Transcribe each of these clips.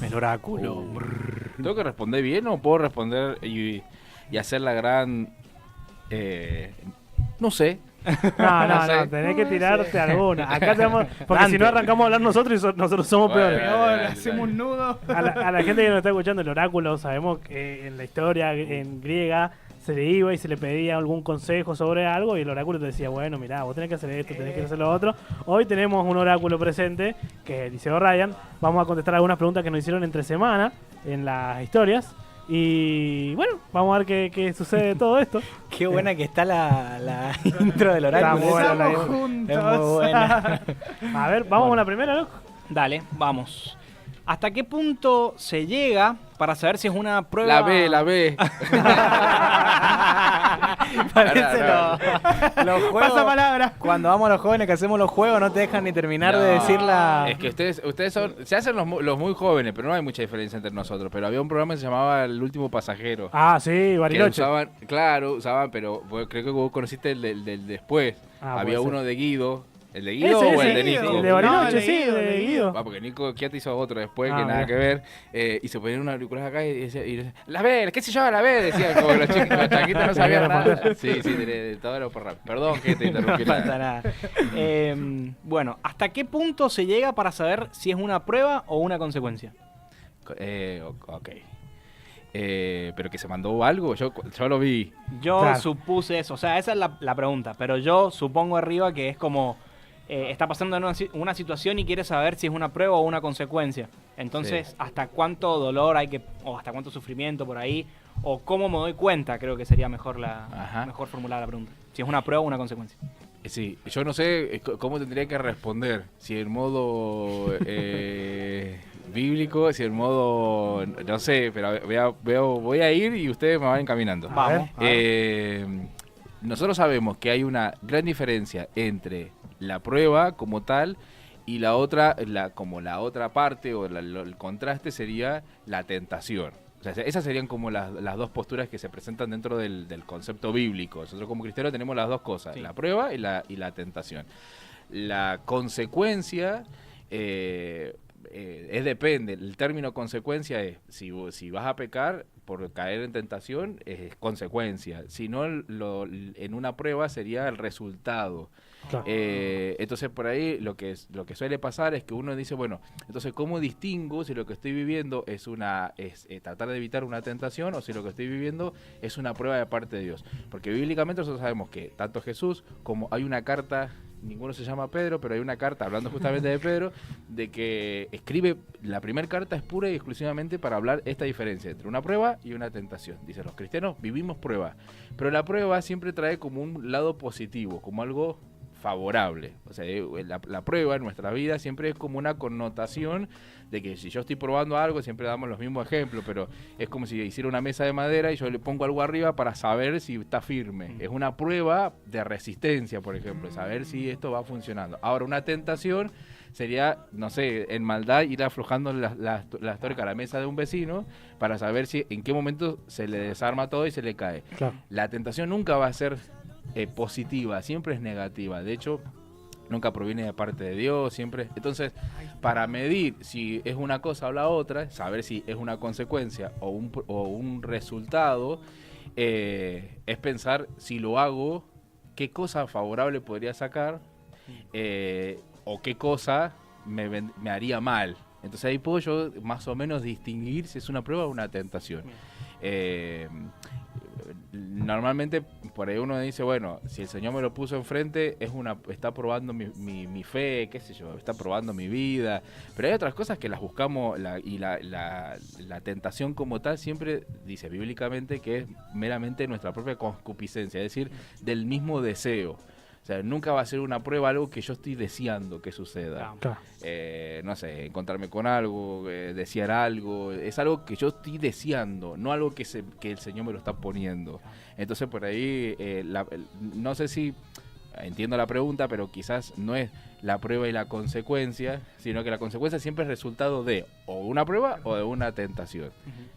El oráculo. ¿Tengo que responder bien o puedo responder y hacer la gran... no sé. No, tenés que tirarte alguna. Acá tenemos, porque si no arrancamos a hablar nosotros y nosotros somos peores. Ahora hacemos un nudo. A la gente que nos está escuchando, el oráculo, sabemos que en la historia en griega se le iba y se le pedía algún consejo sobre algo y el oráculo te decía, bueno, mirá, vos tenés que hacer esto, tenés que hacer lo otro. Hoy tenemos un oráculo presente, que es Eliseo Ryan. Vamos a contestar algunas preguntas que nos hicieron entre semana en las historias. Y bueno, vamos a ver qué sucede de todo esto. Qué buena que está la intro del oráculo. Estamos juntos. Es muy buena. A ver, vamos con la primera, loco. Dale, vamos. ¿Hasta qué punto se llega para saber si es una prueba? La B. Parece los juegos. Pasa palabra. Cuando vamos a los jóvenes que hacemos los juegos no te dejan ni terminar de decir la... Es que ustedes se hacen los muy jóvenes, pero no hay mucha diferencia entre nosotros. Pero había un programa que se llamaba El Último Pasajero. Ah, sí, Bariloche. Usaban, pero creo que vos conociste el del después. Ah, había puede uno ser. de Guido. ¿El de Guido o el de Nico? El de Bariloche, No, el de sí, Guido, de Guido. Porque Nico Chiatti hizo otro después que Ah, nada mira. que ver. Y se ponían unas auriculares acá y decía, la B, qué sé yo, la B, decían como que los chicos, los chaquitos no sabían nada. Sí, de todo era por rap. Perdón que te interrumpí. No pasa nada. Bueno, ¿hasta qué punto se llega para saber si es una prueba o una consecuencia? Ok. Pero que se mandó algo, yo lo vi. Yo Claro. supuse eso, o sea, esa es la pregunta, pero yo supongo arriba que es como está pasando en una situación y quiere saber si es una prueba o una consecuencia. Entonces, Sí. ¿hasta cuánto dolor hay o hasta cuánto sufrimiento por ahí? O cómo me doy cuenta, creo que sería mejor mejor formular la pregunta. Si es una prueba o una consecuencia. Sí, yo no sé cómo tendría que responder. Si en modo bíblico, si en modo... No sé, pero voy a ir y ustedes me van encaminando. Vamos. Nosotros sabemos que hay una gran diferencia entre la prueba como tal y la otra parte o el contraste sería la tentación. O sea, esas serían como las dos posturas que se presentan dentro del concepto bíblico. Nosotros como cristianos tenemos las dos cosas, Sí. la prueba y la tentación. La consecuencia depende. El término consecuencia es, si vas a pecar por caer en tentación, es consecuencia. Si no, en una prueba sería el resultado. Claro. Entonces por ahí lo que suele pasar es que uno dice, bueno, entonces ¿cómo distingo si lo que estoy viviendo es tratar de evitar una tentación o si lo que estoy viviendo es una prueba de parte de Dios? Porque bíblicamente nosotros sabemos que tanto Jesús como hay una carta, ninguno se llama Pedro, pero hay una carta hablando justamente de Pedro, de que escribe, la primera carta es pura y exclusivamente para hablar esta diferencia entre una prueba y una tentación. Dice, los cristianos vivimos prueba, pero la prueba siempre trae como un lado positivo, como algo favorable. O sea, la prueba en nuestra vida siempre es como una connotación de que si yo estoy probando algo, siempre damos los mismos ejemplos, pero es como si hiciera una mesa de madera y yo le pongo algo arriba para saber si está firme. Es una prueba de resistencia, por ejemplo, saber si esto va funcionando. Ahora, una tentación sería, no sé, en maldad ir aflojando las tuercas a la mesa de un vecino para saber si en qué momento se le desarma todo y se le cae. Claro. La tentación nunca va a ser positiva, siempre es negativa. De hecho, nunca proviene de parte de Dios, siempre. Entonces, para medir si es una cosa o la otra, saber si es una consecuencia o un resultado, es pensar si lo hago, qué cosa favorable podría sacar o qué cosa me haría mal. Entonces ahí puedo yo más o menos distinguir si es una prueba o una tentación. Normalmente por ahí uno dice, bueno, si el Señor me lo puso enfrente, está probando mi fe, qué sé yo, está probando mi vida. Pero hay otras cosas que las buscamos, la tentación como tal siempre dice bíblicamente que es meramente nuestra propia concupiscencia, es decir, del mismo deseo. O sea, nunca va a ser una prueba algo que yo estoy deseando que suceda. Claro. No sé, encontrarme con algo, desear algo. Es algo que yo estoy deseando, no algo que el Señor me lo está poniendo. Entonces, por ahí, no sé si entiendo la pregunta, pero quizás no es la prueba y la consecuencia, sino que la consecuencia siempre es resultado de o una prueba o de una tentación.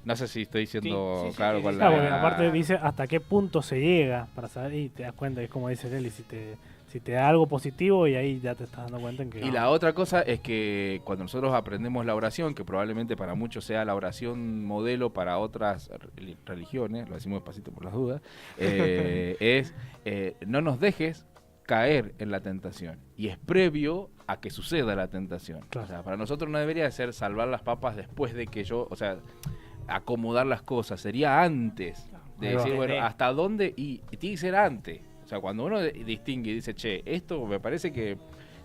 No sé si estoy siendo Sí, claro con Claro, la... porque aparte dice hasta qué punto se llega para saber y te das cuenta, es como dice él, y si te Si te da algo positivo y ahí ya te estás dando cuenta en que... Y la otra cosa es que cuando nosotros aprendemos la oración, que probablemente para muchos sea la oración modelo para otras religiones, lo decimos despacito por las dudas, no nos dejes caer en la tentación. Y es previo a que suceda la tentación. Claro. O sea, para nosotros no debería ser salvar las papas después de que yo, o sea, acomodar las cosas. Sería antes de Ahí va. decir, bueno, ¿hasta dónde? Y tiene que ser antes. O sea, cuando uno distingue y dice, che, esto me parece que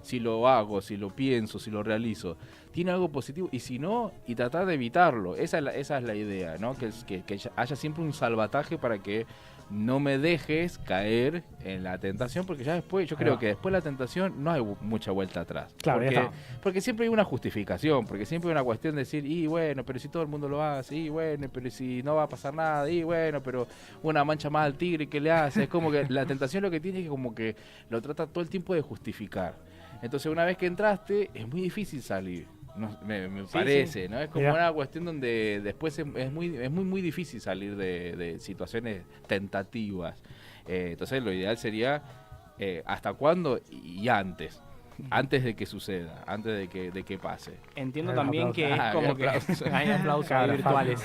si lo hago, si lo pienso, si lo realizo, tiene algo positivo, y si no, y tratar de evitarlo. Esa es la idea, ¿no? Que haya siempre un salvataje para que no me dejes caer en la tentación, porque ya después, yo creo que después de la tentación no hay mucha vuelta atrás. Claro, ya está. Porque siempre hay una justificación, porque siempre hay una cuestión de decir, y bueno, pero si todo el mundo lo hace, y bueno, pero si no va a pasar nada, y bueno, pero una mancha más al tigre que le hace. Es como que la tentación lo que tiene es que como que lo trata todo el tiempo de justificar. Entonces una vez que entraste, es muy difícil salir. No, me parece, ¿no? Es como una cuestión donde después es muy difícil salir de situaciones tentativas. Entonces lo ideal sería hasta cuándo y antes. Antes de que suceda, antes de que pase. Entiendo Hay también aplausos. que es como que hay aplausos ahí virtuales.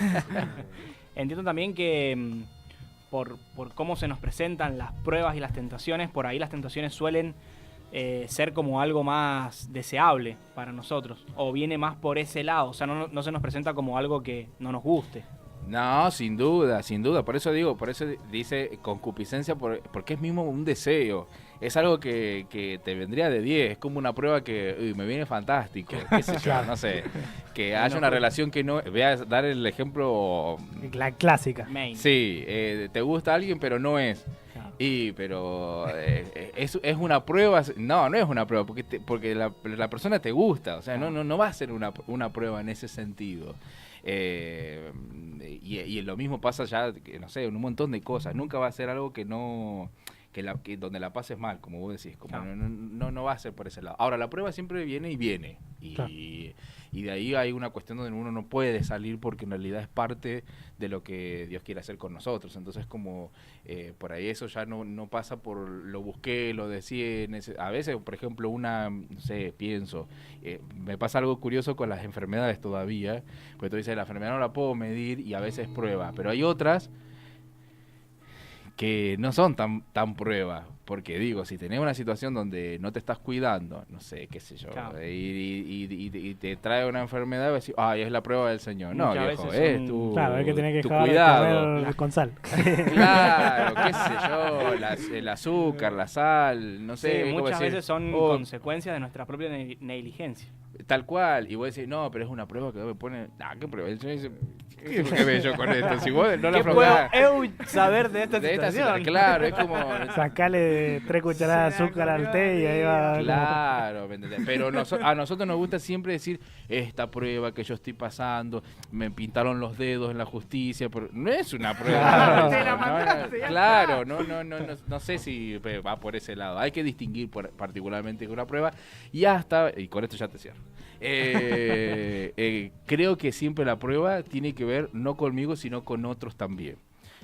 Entiendo también que por cómo se nos presentan las pruebas y las tentaciones, por ahí las tentaciones suelen ser como algo más deseable para nosotros, o viene más por ese lado, o sea, no se nos presenta como algo que no nos guste. No, sin duda, por eso dice concupiscencia, porque es mismo un deseo, es algo que te vendría de 10, es como una prueba que me viene fantástico, qué sé yo, no sé, que haya una relación que no, voy a dar el ejemplo... La clásica. Main. Sí, te gusta alguien pero no es. Pero es una prueba. No es una prueba, porque la persona te gusta. O sea, no va a ser una prueba en ese sentido. Y lo mismo pasa ya, no sé, en un montón de cosas. Nunca va a ser algo que no... Que donde la pases mal, como vos decís, como no va a ser por ese lado. Ahora, la prueba siempre viene. Y de ahí hay una cuestión donde uno no puede salir, porque en realidad es parte de lo que Dios quiere hacer con nosotros. Entonces, como por ahí eso ya no pasa por lo busqué, lo deseé. A veces, por ejemplo, no sé, pienso, me pasa algo curioso con las enfermedades todavía, porque tú dices, la enfermedad no la puedo medir y a veces prueba, pero hay otras que no son tan pruebas, porque digo, si tenés una situación donde no te estás cuidando, no sé, qué sé yo, Claro. y te trae una enfermedad, vas a decir, ay, es la prueba del Señor. No, Muchas viejo, veces es son- tu, Claro, hay que tener que tu dejar de cuidado. comer con sal. Claro, qué sé yo, el azúcar, la sal, no sé. Sí, ¿cómo muchas decir? veces son Oh, consecuencias de nuestra propia negligencia. tal cual, y vos decís, no, pero es una prueba que me pone... ¿Qué prueba? El Señor dice, ¿qué tengo que ver yo con esto? Si vos no la ¿Qué puedo afrontás saber de esta de esta situación? situación, claro, es como... Sacale 3 cucharadas de azúcar al té y ahí va. Claro, ¿me entendés? Pero a nosotros nos gusta siempre decir, esta prueba que yo estoy pasando, me pintaron los dedos en la justicia, pero no es una prueba. Claro. Te la mandaste, ya Claro, no sé si va por ese lado. Hay que distinguir particularmente con una prueba y con esto ya te cierro. Creo que siempre la prueba tiene que ver no conmigo, sino con otros también.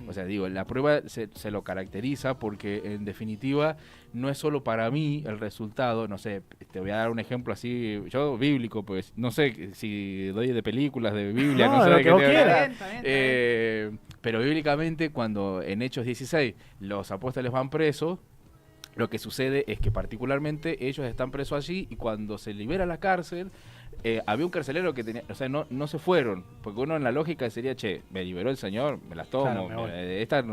O sea, digo, la prueba se lo caracteriza porque en definitiva no es solo para mí el resultado. No sé, te voy a dar un ejemplo así, yo bíblico, pues no sé si doy de películas de Biblia, No, no sé lo de que qué vos te voy a quieras. hablar. Está bien. Pero bíblicamente, cuando en Hechos 16 los apóstoles van presos, lo que sucede es que particularmente ellos están presos allí, y cuando se libera la cárcel, había un carcelero que tenía, o sea, no se fueron, porque uno en la lógica sería, che, me liberó el Señor, me las tomo, Claro, me voy. esta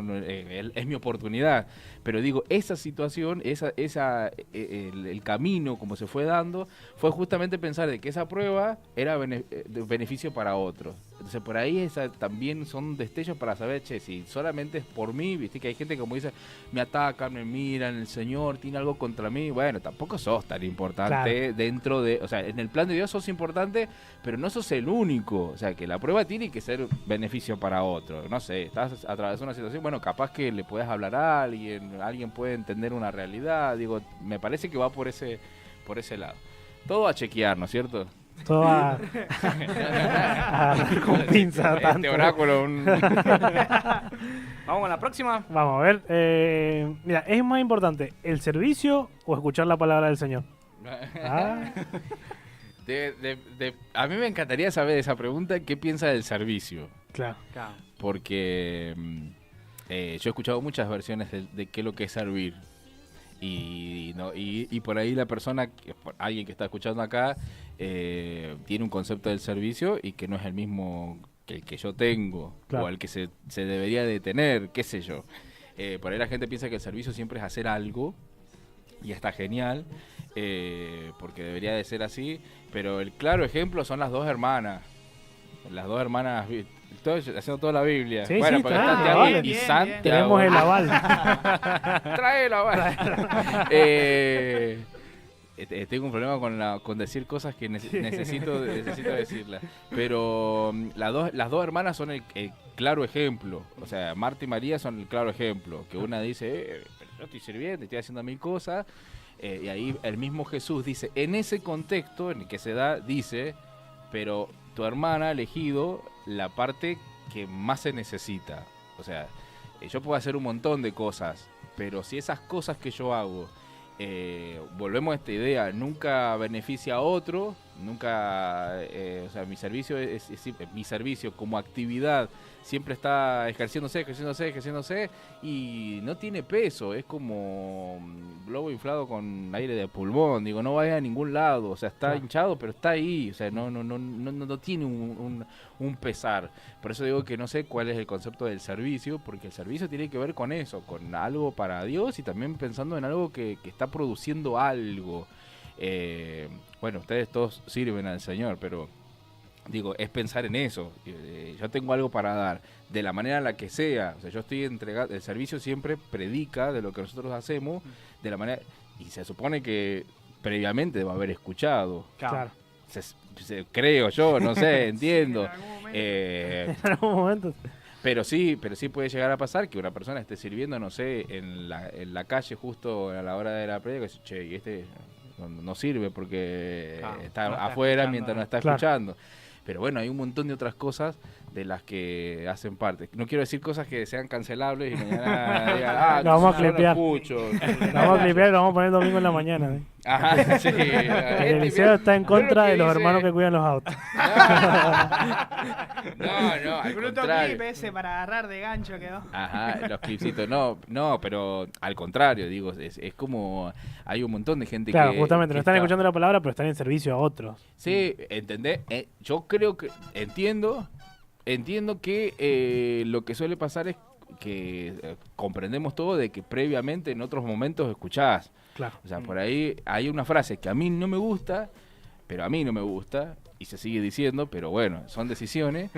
es mi oportunidad. Pero digo, esa situación, el camino como se fue dando, fue justamente pensar de que esa prueba era de beneficio para otros. Entonces por ahí también son destellos para saber, che, si solamente es por mí, viste que hay gente como dice, me atacan, me miran, el Señor tiene algo contra mí. Bueno, tampoco sos tan importante dentro de, o sea, en el plan de Dios sos importante, pero no sos el único. O sea, que la prueba tiene que ser beneficio para otro. No sé, estás atravesando una situación, bueno, capaz que le puedes hablar a alguien puede entender una realidad. Digo, me parece que va por ese lado. Todo a chequear, ¿no es cierto? Todo a agarrar con pinza Este tanto. oráculo, Vamos con la próxima. Vamos a ver. Mira, ¿es más importante el servicio o escuchar la palabra del Señor? Ah, a mí me encantaría saber esa pregunta, ¿qué piensa del servicio? claro. Claro. Porque yo he escuchado muchas versiones de qué es lo que es servir. Y por ahí la persona, alguien que está escuchando acá, tiene un concepto del servicio y que no es el mismo que el que yo tengo, Claro. o el que se debería de tener, qué sé yo. Por ahí la gente piensa que el servicio siempre es hacer algo, y está genial, porque debería de ser así, pero el claro ejemplo son las dos hermanas. Las dos hermanas, estoy haciendo toda la Biblia. Sí, bueno, sí, porque está, está Tiago vale. y Bien, Santiago. Tenemos el aval. Trae la bala. Tengo un problema con decir cosas que necesito decirlas. Pero las dos hermanas son el claro ejemplo. O sea, Marta y María son el claro ejemplo. Que una dice, pero yo estoy sirviendo, estoy haciendo mil cosas. Y ahí el mismo Jesús dice, en ese contexto en el que se da, dice, pero tu hermana ha elegido la parte que más se necesita. O sea, yo puedo hacer un montón de cosas, pero si esas cosas que yo hago, volvemos a esta idea, nunca beneficia a otro, nunca, o sea, mi servicio mi servicio como actividad siempre está ejerciéndose y no tiene peso, es como globo inflado con aire de pulmón, digo, no vaya a ningún lado, o sea, está Claro. hinchado, pero está ahí, o sea, no tiene un pesar. Por eso digo que no sé cuál es el concepto del servicio, porque el servicio tiene que ver con eso, con algo para Dios y también pensando en algo que está produciendo algo. Bueno, ustedes todos sirven al Señor, pero digo, es pensar en eso. Yo tengo algo para dar, de la manera en la que sea. O sea, yo estoy entregando, el servicio siempre predica de lo que nosotros hacemos, de la manera, y se supone que previamente debe haber escuchado. Claro. Creo yo, no sé, entiendo. Sí, en algún momento. En algún momento. Pero sí puede llegar a pasar que una persona esté sirviendo, no sé, en la calle justo a la hora de la predica, y dice, che, y este no sirve porque Claro, está no está afuera escuchando, mientras no ¿no? está Claro. escuchando. Pero bueno, hay un montón de otras cosas de las que hacen parte. No quiero decir cosas que sean cancelables y mañana digan, Lo vamos a entonces ahora clipear. no escucho. Lo vamos a clipear y lo vamos a poner el domingo en la mañana. ¿Eh? Ajá, sí. El Eliseo está en contra de los hermanos que cuidan los autos. No, al Bruto contrario. clip ese para agarrar de gancho quedó. Ajá, los clipsitos, no, pero al contrario, digo, es como, hay un montón de gente Claro, que... justamente, que no están está- escuchando la palabra, pero están en servicio a otros. Sí, ¿entendés? Yo creo que, entiendo que lo que suele pasar es que comprendemos todo de que previamente en otros momentos escuchás. Claro. O sea, por ahí hay una frase que a mí no me gusta, pero a mí no me gusta, y se sigue diciendo, pero bueno, son decisiones.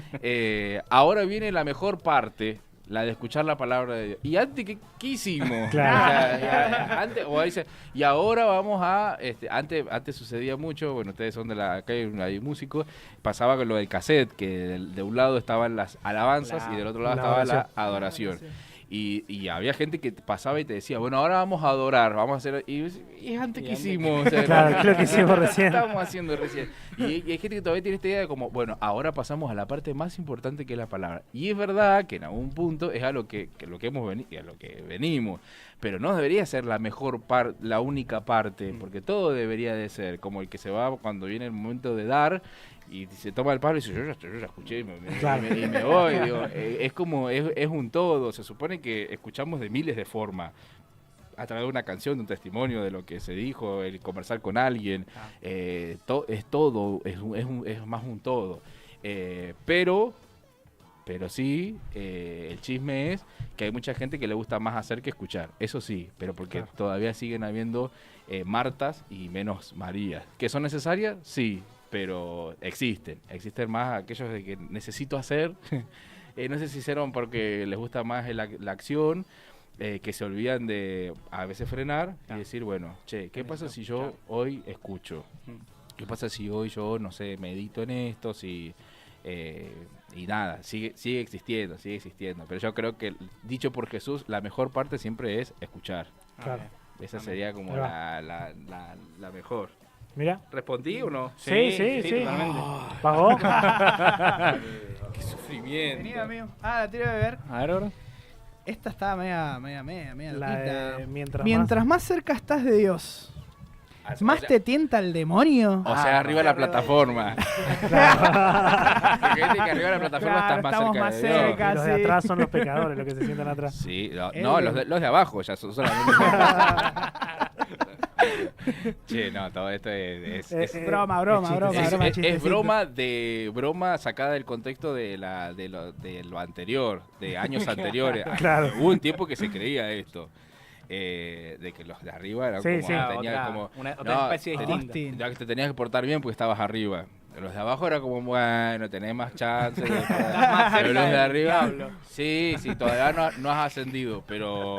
Ahora viene la mejor parte, la de escuchar la palabra de Dios. ¿Y antes qué hicimos? Claro. O sea, antes, o ahí dice, y ahora vamos a... antes sucedía mucho, bueno, ustedes son de la... Acá hay músicos, pasaba con lo del cassette, que de un lado estaban las alabanzas Claro. y del otro lado La estaba adoración. la adoración. Y había gente que pasaba y te decía, bueno, ahora vamos a adorar, vamos a hacer... Y antes Y que antes hicimos... O sea, Claro, creo que hicimos recién. Estamos haciendo recién. Y hay gente que todavía tiene esta idea de como, bueno, ahora pasamos a la parte más importante que es la palabra. Y es verdad que en algún punto es a lo que hemos venido, a lo que venimos. Pero no debería ser la mejor parte, la única parte, porque todo debería de ser como el que se va cuando viene el momento de dar y se toma el palo y dice, yo ya escuché y Claro. y me voy. Digo, es como, es un todo. Se supone que escuchamos de miles de formas. A través de una canción, de un testimonio, de lo que se dijo, el conversar con alguien, es todo, es más un todo. Pero sí, el chisme es que hay mucha gente que le gusta más hacer que escuchar, eso sí, pero porque Claro. todavía siguen habiendo Martas y menos Marías. ¿Que son necesarias? Sí, pero existen más aquellos de que necesito hacer, no sé si hicieron porque les gusta más la acción, que se olvidan de a veces frenar y decir, bueno, che, ¿qué pasa si yo hoy escucho? ¿Qué pasa si hoy yo, no sé, medito en esto? Y nada, sigue existiendo. Pero yo creo que, dicho por Jesús, la mejor parte siempre es escuchar. Claro. Esa sería como Ahí va. la mejor. Mira. ¿Respondí o no? Sí. Totalmente. ¿Pagó? Qué sufrimiento. Vení, amigo. La tiro de ver. A ver, bro. Esta está media La loquita. de Mientras más cerca estás de Dios, O ¿más sea- te tienta el demonio? O sea, arriba de la plataforma. Porque viste que arriba de la plataforma Claro, estás más estamos cerca más de Dios. cerca. Los de Sí. atrás son los pecadores, los que se sientan atrás. Sí, El no, de- los de abajo ya son solamente. Che, no, todo esto es Broma, es chistecito. broma sacada del contexto de lo anterior, de años anteriores. Claro. Hubo un tiempo que se creía esto. De que los de arriba eran Sí, como, sí. tenían Otra- como otra especie te- distinta. Hostia. ya que te tenías que portar bien porque estabas arriba. Los de abajo era como, bueno, tenés más chances. más cerca Pero los de del arriba, diablo. sí, todavía no has ascendido, pero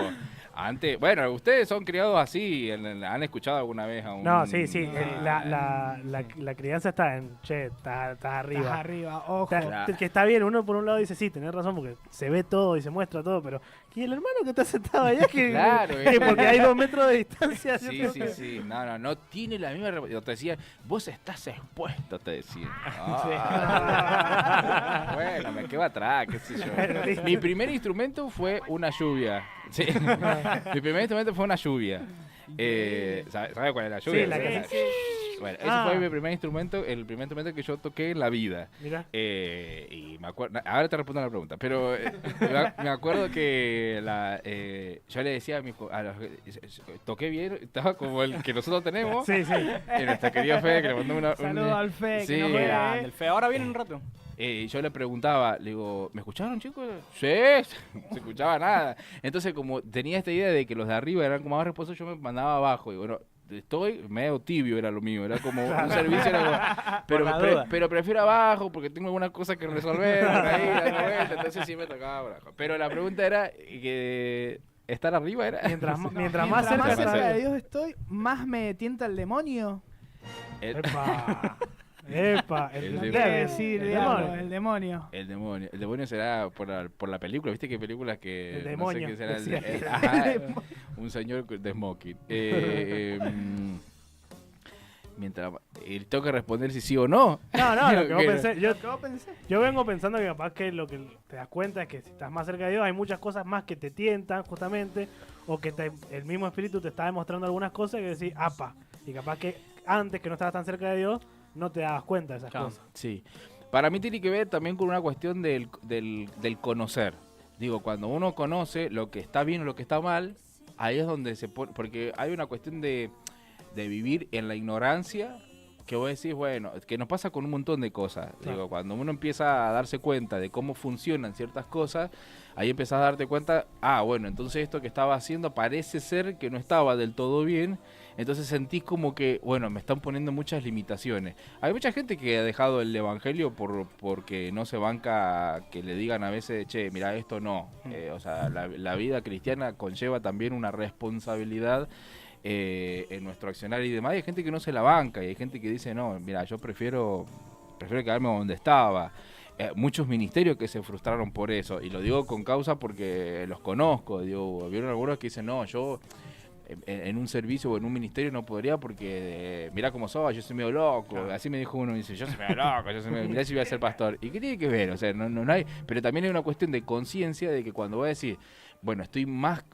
antes, bueno, ustedes son criados así, ¿han escuchado alguna vez a un... No, sí. La crianza está en, che, estás arriba. Estás arriba, ojo. Claro. Que está bien, uno por un lado dice, sí, tenés razón, porque se ve todo y se muestra todo, pero ¿y el hermano que está sentado allá? Que, Claro, que porque hay 2 metros de distancia. yo Sí, tengo sí, que- sí. No tiene la misma... Te decían, vos estás expuesto, te decían. Bueno, me quedo atrás, qué sé yo. Mi primer instrumento fue una lluvia. Sí. Mi primer instrumento fue una lluvia. ¿Sabes cuál es la lluvia? Sí, la que- Bueno, ese Ah. fue mi primer instrumento, el primer instrumento que yo toqué en la vida. Mirá. Y me acuerdo, ahora te respondo la pregunta, pero me acuerdo que yo le decía a los, toqué bien, estaba como el que nosotros tenemos, Sí. y nuestra querida Fede, que le mandó Saludos al Fe, sí, que nos Qué ve. grande, el feo. Ahora viene un rato. yo le preguntaba, le digo, ¿me escucharon, chicos? Sí, no se escuchaba nada. Entonces, como tenía esta idea de que los de arriba eran como más responsables, yo me mandaba abajo. Y bueno, estoy medio tibio, era lo mío. Era como un servicio, era como, Por la duda. pero prefiero abajo porque tengo algunas cosas que resolver por ahí, dando vuelta, entonces sí me tocaba abajo. Pero la pregunta era que estar arriba era... Mientras más Mientras cerca más Mientras cerca más de Dios estoy, más me tienta el demonio. El, Epa, El No demonio. quiere decir El diablo, demonio. el demonio. el demonio será por la película, ¿viste qué películas que... El no sé demonio, qué será decía. ajá, un señor de smoking. Mientras... tengo que responder si sí o no. No, lo que vos pensé, ¿Qué vos pensé? yo vengo pensando que capaz que lo que te das cuenta es que si estás más cerca de Dios hay muchas cosas más que te tientan justamente, o que el mismo espíritu te está demostrando algunas cosas que decís, apa, y capaz que antes que no estabas tan cerca de Dios no te dabas cuenta de esas Claro. cosas. Sí. Para mí tiene que ver también con una cuestión del conocer. Digo, cuando uno conoce lo que está bien o lo que está mal, ahí es donde se pone... Porque hay una cuestión de vivir en la ignorancia, que vos decís, bueno, que nos pasa con un montón de cosas. Claro. Digo, cuando uno empieza a darse cuenta de cómo funcionan ciertas cosas, ahí empezás a darte cuenta, bueno, entonces esto que estaba haciendo parece ser que no estaba del todo bien, entonces sentís como que, bueno, me están poniendo muchas limitaciones. Hay mucha gente que ha dejado el evangelio porque no se banca que le digan a veces, che, mira, esto no. O sea, la vida cristiana conlleva también una responsabilidad en nuestro accionar y demás. Hay gente que no se la banca y hay gente que dice, no, mira, yo prefiero quedarme donde estaba. Muchos ministerios que se frustraron por eso, y lo digo con causa porque los conozco. Digo, vieron algunos que dicen, no, yo en un servicio o en un ministerio no podría porque mirá cómo soy, yo soy medio loco. Claro. Así me dijo uno, y dice, yo soy medio loco, mirá si voy a ser pastor. ¿Y qué tiene que ver? O sea, no hay, pero también hay una cuestión de conciencia de que cuando voy a decir, bueno, estoy más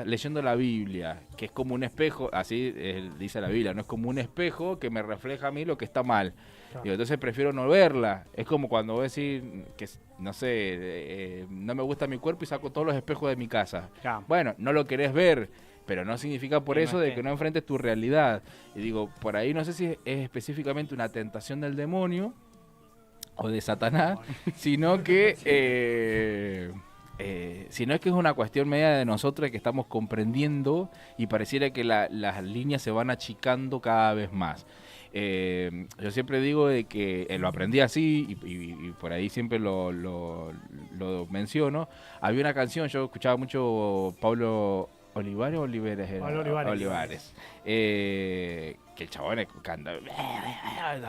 leyendo la Biblia, que es como un espejo, así dice la Biblia, no es como un espejo que me refleja a mí lo que está mal. Claro. Digo, entonces prefiero no verla. Es como cuando voy a decir que, no sé, no me gusta mi cuerpo y saco todos los espejos de mi casa. Claro. Bueno, no lo querés ver, pero no significa por Que no eso de esté. que no enfrentes tu realidad. Y digo, por ahí no sé si es específicamente una tentación del demonio o de Satanás, sino que sino es que es una cuestión media de nosotros que estamos comprendiendo y pareciera que las líneas se van achicando cada vez más. Yo siempre digo de que lo aprendí así y por ahí siempre lo menciono. Había una canción, yo escuchaba mucho Pablo Olivares era. Pablo Olivares. Que el chabón canta,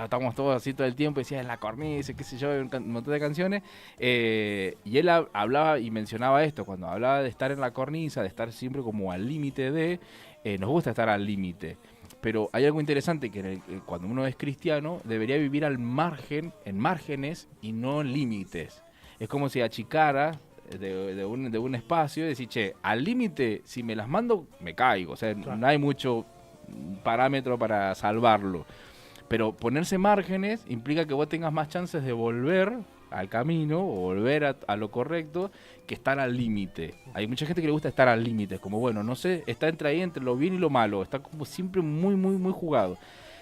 estamos todos así todo el tiempo, decía en la cornisa, qué sé yo, un montón de canciones, y él hablaba y mencionaba esto, cuando hablaba de estar en la cornisa, de estar siempre como al límite nos gusta estar al límite, pero hay algo interesante que cuando uno es cristiano debería vivir al margen, en márgenes y no en límites. Es como si achicara de un espacio y decir, che, al límite, si me las mando, me caigo. O sea, Claro. no hay mucho parámetro para salvarlo. Pero ponerse márgenes implica que vos tengas más chances de volver al camino o volver a lo correcto que estar al límite. Hay mucha gente que le gusta estar al límite, como bueno, no sé, está entre ahí, entre lo bien y lo malo, está como siempre muy jugado.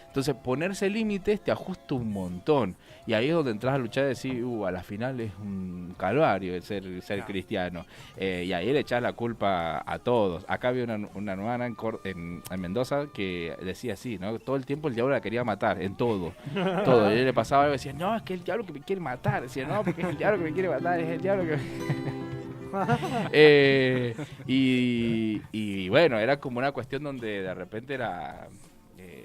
Entonces ponerse límites te ajusta un montón y ahí es donde entras a luchar y decís, a la final es un calvario el ser cristiano, y ahí le echás la culpa a todos. Acá había una hermana en Mendoza que decía así, ¿no? Todo el tiempo el diablo la quería matar, en todo, todo. Y él le pasaba algo y decía, no, es que el diablo que me quiere matar. Decía, no, porque es el diablo que me quiere matar, es el diablo que... y bueno, era como una cuestión donde de repente era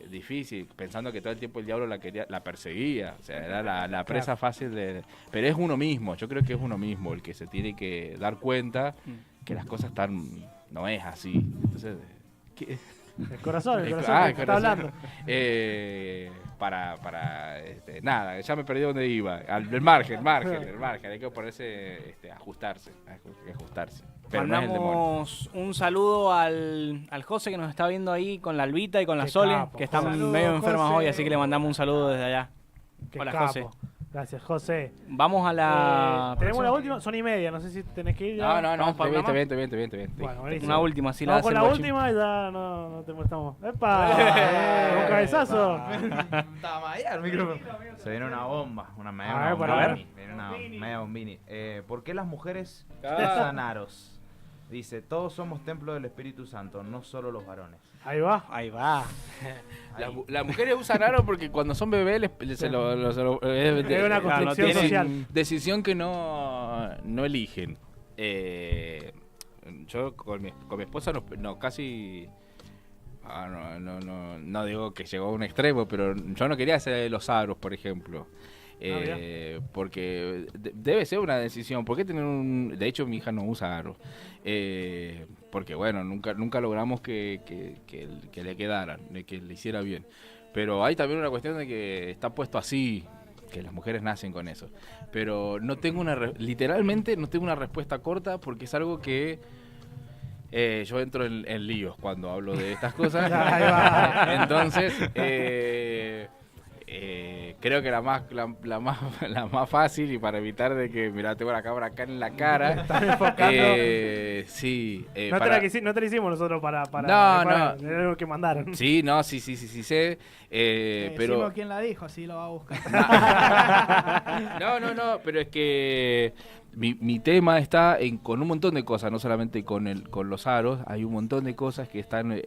difícil, pensando que todo el tiempo el diablo la perseguía, o sea, era la presa fácil de... Pero es uno mismo, yo creo que es uno mismo el que se tiene que dar cuenta que las cosas no es así. Entonces, ¿qué? El corazón que corazón. está hablando. Nada, ya me perdí donde iba. El margen, hay que ponerse, ajustarse. Pero no es el demonio. Mandamos un saludo al José que nos está viendo ahí con la Albita y con la Qué Sole, capo. que están Saludos, medio enfermas José. hoy, así que le mandamos un saludo desde allá. Qué Hola, capo. José. Gracias, José. Vamos a la... Tenemos la última, son y media, no sé si tenés que ir ya. No, ¿Vamos para está una bien. Bueno, buenísimo. Una última, sí, la Vamos con hace la el guachín. última y ya no te molestamos. ¡Epa! Un cabezazo. Estaba mal allá el micrófono. Se viene una bomba, una media A ver, bomba. para ver. Viene una media bombini. ¿Por qué las mujeres Ah. usan aros? Dice, todos somos templo del Espíritu Santo, no solo los varones. Ahí va. Ahí va. Las mujeres usan aro porque cuando son bebés es Es una construcción tienen- social. decisión que no eligen. Yo con mi esposa casi... no digo que llegó a un extremo, pero yo no quería hacer los aros, por ejemplo. Porque debe ser una decisión. ¿Por qué tener un...? De hecho, mi hija no usa aros. Porque, bueno, nunca logramos que le quedaran, de que le hiciera bien. Pero hay también una cuestión de que está puesto así, que las mujeres nacen con eso. Pero literalmente no tengo una respuesta corta porque es algo que... yo entro en líos cuando hablo de estas cosas. Ahí va. Entonces, creo que la más fácil, y para evitar de que, mirá, tengo la cámara acá en la cara. Estás enfocando. Sí. No te la hicimos nosotros para No. era algo que mandaron. Sí, no, sí sé. Pero... Decimos quién la dijo, así lo va a buscar. No, pero es que mi tema está con un montón de cosas, no solamente con los aros, hay un montón de cosas que están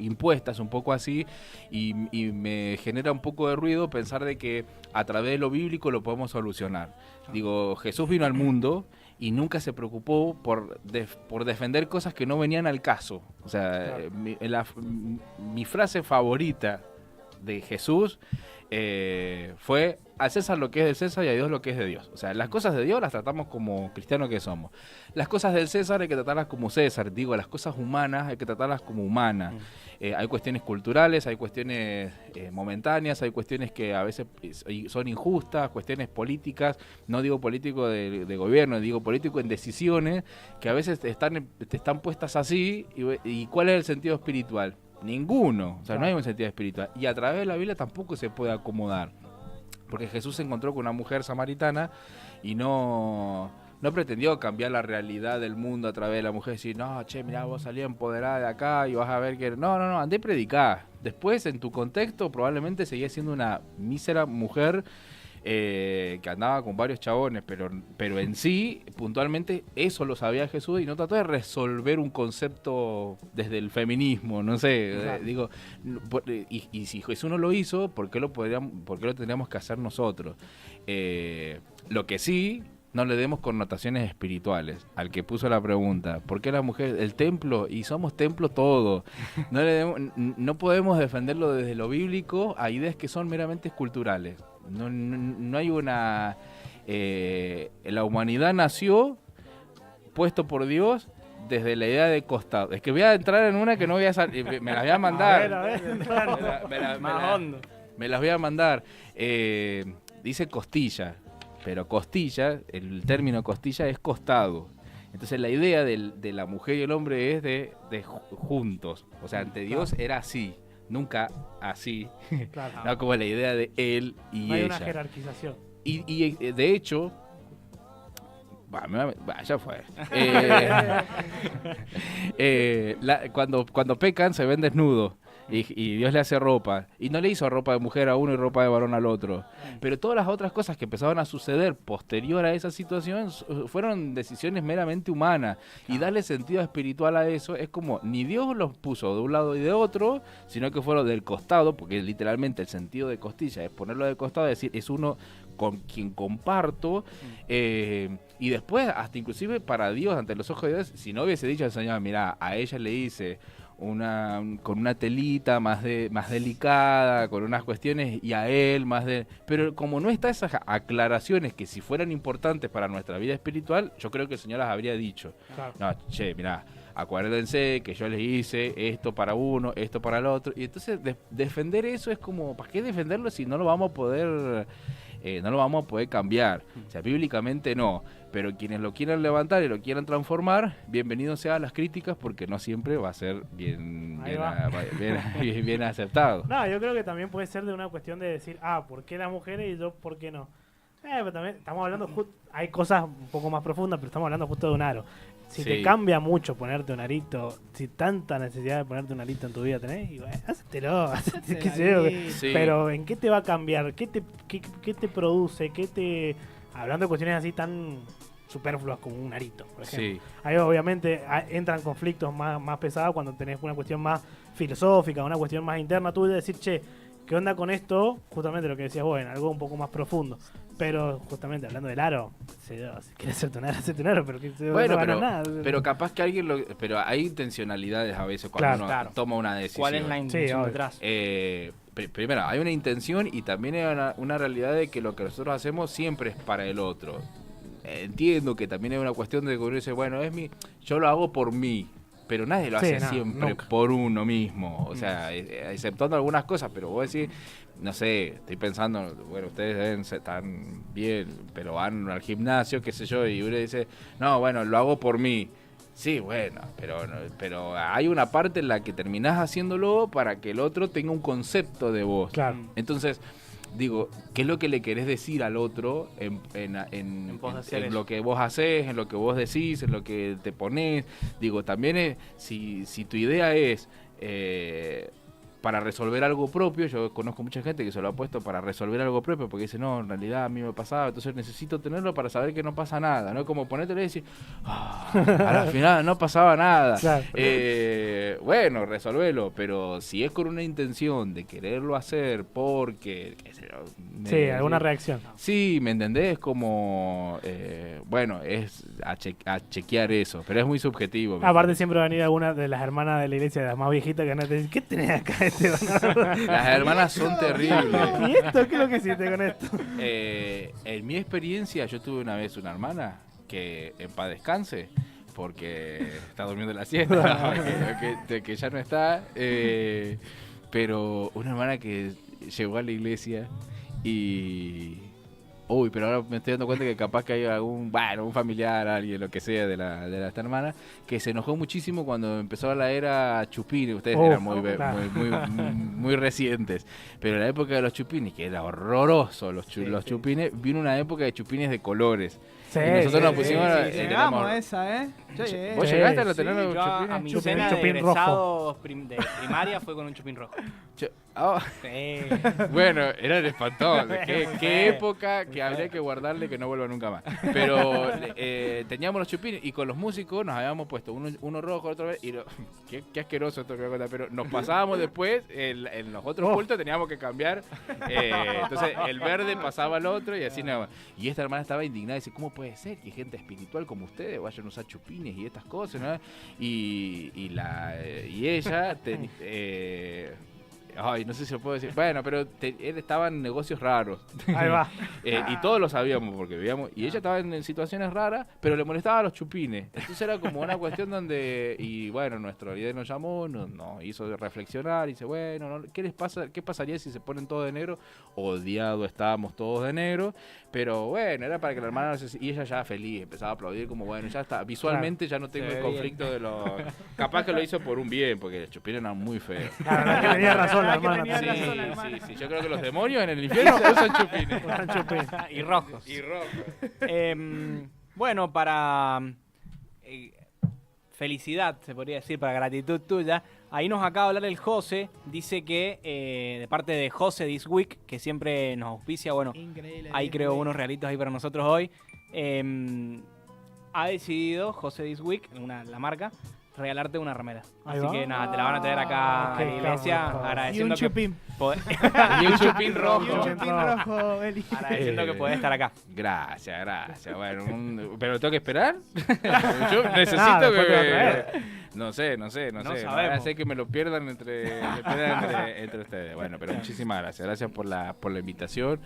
impuestas un poco así y me genera un poco de ruido pensar de que a través de lo bíblico lo podemos solucionar. Digo, Jesús vino al mundo y nunca se preocupó por defender cosas que no venían al caso. O sea, mi frase favorita de Jesús fue: a César lo que es de César y a Dios lo que es de Dios. O sea, las cosas de Dios las tratamos como cristianos que somos. Las cosas del César hay que tratarlas como César. Digo, las cosas humanas hay que tratarlas como humanas. Hay cuestiones culturales, hay cuestiones momentáneas, hay cuestiones que a veces son injustas, cuestiones políticas. No digo político de gobierno, digo político en decisiones que a veces están puestas así. ¿Y cuál es el sentido espiritual? Ninguno. O sea, no hay un sentido espiritual. Y a través de la Biblia tampoco se puede acomodar. Porque Jesús se encontró con una mujer samaritana y no pretendió cambiar la realidad del mundo a través de la mujer. Decir, no, che, mirá, vos salís empoderada de acá y vas a ver que... No, andé y predicá. Después, en tu contexto, probablemente seguías siendo una mísera mujer que andaba con varios chabones, pero en sí, puntualmente, eso lo sabía Jesús y no trató de resolver un concepto desde el feminismo, no sé, Claro. digo, y si Jesús no lo hizo, ¿por qué lo tendríamos que hacer nosotros? Lo que sí, no le demos connotaciones espirituales al que puso la pregunta. ¿Por qué la mujer, el templo? Y somos templo todo. No podemos defenderlo desde lo bíblico a ideas que son meramente culturales. No hay una... la humanidad nació puesto por Dios desde la idea de costado. Es que voy a entrar en una que no voy a salir, me las voy a mandar. A ver. Más hondo. Me las voy a mandar. Dice costilla, pero costilla, el término costilla es costado. Entonces la idea de la mujer y el hombre es de juntos. O sea, ante Dios era así, nunca así. Claro. No como la idea de él y No hay ella. una jerarquización. Y de hecho, ya fue. Cuando pecan se ven desnudos. Y Dios le hace ropa. Y no le hizo ropa de mujer a uno y ropa de varón al otro. Pero todas las otras cosas que empezaban a suceder posterior a esa situación fueron decisiones meramente humanas. Y darle sentido espiritual a eso es como ni Dios los puso de un lado y de otro, sino que fueron del costado, porque literalmente el sentido de costilla es ponerlo de costado, es decir, es uno con quien comparto. Y después, hasta inclusive para Dios, ante los ojos de Dios, si no hubiese dicho al Señor, mira, a ella le hice con una telita más delicada, con unas cuestiones, y a él pero como no está esas aclaraciones que si fueran importantes para nuestra vida espiritual, yo creo que el Señor las habría dicho. Claro. No, mirá, acuérdense que yo les hice esto para uno, esto para el otro, y entonces defender eso es como, ¿para qué defenderlo si no lo vamos a poder cambiar? O sea, bíblicamente no, pero quienes lo quieran levantar y lo quieran transformar, bienvenidos sean las críticas, porque no siempre va a ser bien aceptado. No, yo creo que también puede ser de una cuestión de decir, ¿por qué las mujeres y yo por qué no? Pero también estamos hablando, hay cosas un poco más profundas, pero estamos hablando justo de un aro. Si Sí. te cambia mucho ponerte un arito, si tanta necesidad de ponerte un arito en tu vida tenés, y bueno, hácetelo, qué sé yo. Sí. Pero ¿en qué te va a cambiar? ¿Qué te produce? Hablando de cuestiones así tan superfluas como un arito, por ejemplo. Sí. Ahí obviamente entran conflictos más pesados cuando tenés una cuestión más filosófica, una cuestión más interna, tú de decir, che, ¿qué onda con esto? Justamente lo que decías vos, en algo un poco más profundo. Pero justamente hablando del aro, si quieres hacerte un aro, pero que Bueno, no ganas nada. pero capaz que pero hay intencionalidades a veces cuando uno toma una decisión. ¿Cuál es la intención obvio. detrás? Primero, hay una intención y también hay una realidad de que lo que nosotros hacemos siempre es para el otro. Entiendo que también hay una cuestión de que uno dice, bueno, yo lo hago por mí, pero nadie lo hace siempre nunca. por uno mismo. O sea, exceptuando algunas cosas, pero vos decís, no sé, estoy pensando, bueno, ustedes están bien, pero van al gimnasio, qué sé yo, y uno dice, no, bueno, lo hago por mí. Sí, bueno, pero hay una parte en la que terminás haciéndolo para que el otro tenga un concepto de vos. Claro. Entonces, digo, ¿qué es lo que le querés decir al otro en lo que vos hacés, en lo que vos decís, en lo que te ponés? Digo, también si tu idea es para resolver algo propio, yo conozco mucha gente que se lo ha puesto para resolver algo propio, porque dice, no, en realidad a mí me pasaba, entonces necesito tenerlo para saber que no pasa nada, ¿no? Como ponértelo y decir, al final no pasaba nada. Claro. Bueno, resolvelo, pero si es con una intención de quererlo hacer porque... Sí, alguna reacción. Sí, ¿me entendés? Como, bueno, es a chequear eso, pero es muy subjetivo. Aparte siempre va a venir alguna de las hermanas de la iglesia, de las más viejitas, que van a decir, ¿qué tenés acá? Las hermanas son terribles. ¿Y esto? ¿Qué es lo que hiciste con esto? En mi experiencia, yo tuve una vez una hermana que en paz descanse, porque está durmiendo la siesta, que ya no está, pero una hermana que llegó a la iglesia y... Uy, pero ahora me estoy dando cuenta que capaz que hay un familiar, alguien, lo que sea de esta hermana, que se enojó muchísimo cuando empezó la era Chupini. Ustedes eran muy recientes. Pero en la época de los Chupines, que era horroroso los Chupines, vino una época de Chupines de colores. Sí, y nosotros nos pusimos... Llegamos a esa, ¿eh? Yo llegué. ¿Vos llegaste a tener los Yo a Chupines? mi Chupín- cena de chupín rojo. egresados de primaria fue con un chupín rojo. Sí. Bueno, eran espantosos. Qué época que habría que guardarle que no vuelva nunca más. Pero teníamos los chupines y con los músicos nos habíamos puesto uno rojo, otro verde. Y qué asqueroso esto que voy a contar. Pero nos pasábamos después, en los otros cultos teníamos que cambiar. Entonces el verde pasaba al otro y así nada más. Y esta hermana estaba indignada. Dice, ¿cómo puede ser que gente espiritual como ustedes vayan a usar chupines y estas cosas, ¿no? Y ella... Ay, no sé si lo puedo decir. Bueno, pero él estaba en negocios raros. Ahí va. Y todos lo sabíamos porque vivíamos. Y ella estaba en situaciones raras, pero le molestaban los chupines. Entonces era como una cuestión donde. Y bueno, nuestro líder nos llamó, nos hizo reflexionar. Y dice, bueno, ¿qué les pasa? ¿Qué pasaría si se ponen todos de negro? Odiado estábamos todos de negro. Pero bueno, era para que la hermana. Y ella ya feliz, empezaba a aplaudir, como bueno, ya está. Visualmente ya no tengo el conflicto de los. Capaz que lo hizo por un bien, porque los chupines eran muy feos. La verdad que tenía razón la hermana. Sí. Yo creo que los demonios en el infierno usan chupines. Usan chupines. Y rojos. Bueno, para felicidad, se podría decir, para gratitud tuya, ahí nos acaba de hablar el José, dice que de parte de José This Week, que siempre nos auspicia, bueno, Increíble. ahí creo unos regalitos ahí para nosotros hoy, ha decidido José This Week, la marca, regalarte una remera. Ahí Así va. que nada, te la van a traer acá a Qué la iglesia, cabrón. Y un agradeciendo que chupín. Y un chupín Y un rojo. chupín rojo, Eli. agradeciendo que podés estar acá. Gracias. Bueno, ¿pero tengo que esperar? Yo necesito Nada, después te va a que. traer. No sé. No Vaya a sabemos. ser que me lo pierdan entre ustedes. Bueno, pero muchísimas gracias. Gracias por la invitación.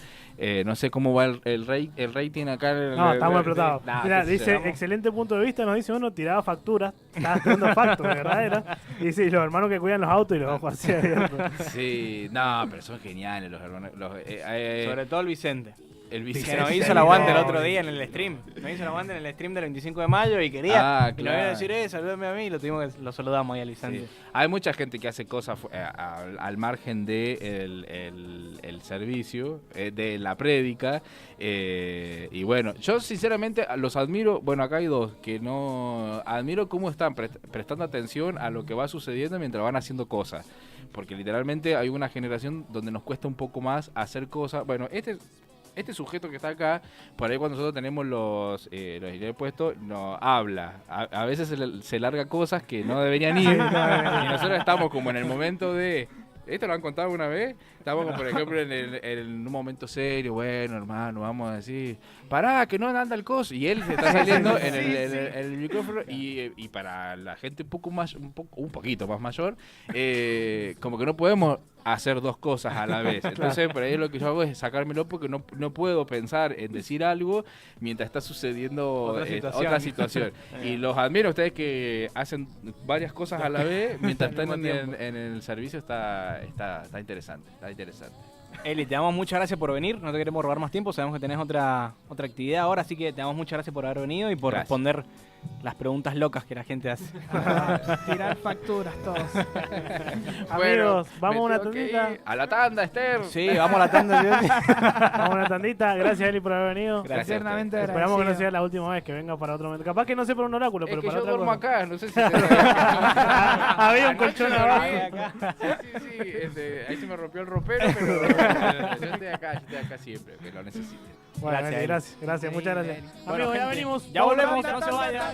No sé cómo va el rating acá. No, estamos explotados. Nah, Mira, qué sé dice, yo. excelente punto de vista, nos dice uno, tiraba facturas, estaba esperando facturas, verdaderas. Y dice, los hermanos que cuidan los autos y los ojos así abiertos. Sí, no, pero son geniales los hermanos. Sobre todo el Vicente. El Que Vicente. nos hizo el aguante el otro día en el stream. Nos hizo el aguante en el stream del 25 de mayo y quería. Ah, Y nos iba a claro. decir, salúdame a mí. Y lo saludamos ahí al Vicente. Sí. Hay mucha gente que hace cosas al margen de el servicio, de la prédica. Y bueno, yo sinceramente los admiro. Bueno, acá hay dos que no. Admiro cómo están prestando atención a lo que va sucediendo mientras van haciendo cosas. Porque literalmente hay una generación donde nos cuesta un poco más hacer cosas. Bueno, este sujeto que está acá, por ahí cuando nosotros tenemos los ideas puestos, no habla. A veces se larga cosas que no deberían ir. Y nosotros estamos como en el momento de... ¿Esto lo han contado alguna vez? Estamos, como, por ejemplo, en un momento serio. Bueno, hermano, vamos a decir... Pará, que no anda el coso. Y él se está saliendo en el micrófono. Y para la gente un poquito más mayor, como que no podemos hacer dos cosas a la vez. Entonces, por ahí lo que yo hago es sacármelo porque no puedo pensar en decir algo mientras está sucediendo otra situación. Y los admiro a ustedes que hacen varias cosas a la vez mientras están en el servicio. Está interesante. Está interesante. Eli, te damos muchas gracias por venir. No te queremos robar más tiempo. Sabemos que tenés otra actividad ahora. Así que te damos muchas gracias por haber venido y por Gracias. responder las preguntas locas que la gente hace. Tirar facturas todos. Amigos, vamos a me una tengo que tandita. ir. A la tanda, Esther. Sí, vamos a la tanda. Vamos a una tandita. Gracias, Eli, por haber venido. Gracias. Eternamente Esperamos que no sea agradecido. la última vez que venga para otro momento. Capaz que no sea por un oráculo, Es pero que para yo otra duermo cosa. acá, no sé si Había un Anoche colchón dormí abajo. Sí, ahí se me rompió el ropero, pero yo estoy acá siempre, que lo necesite. Bueno, Gracias, Eli. gracias, muchas gracias. Bueno, Amigos, ya gente, venimos. ya volvemos, no se vayan.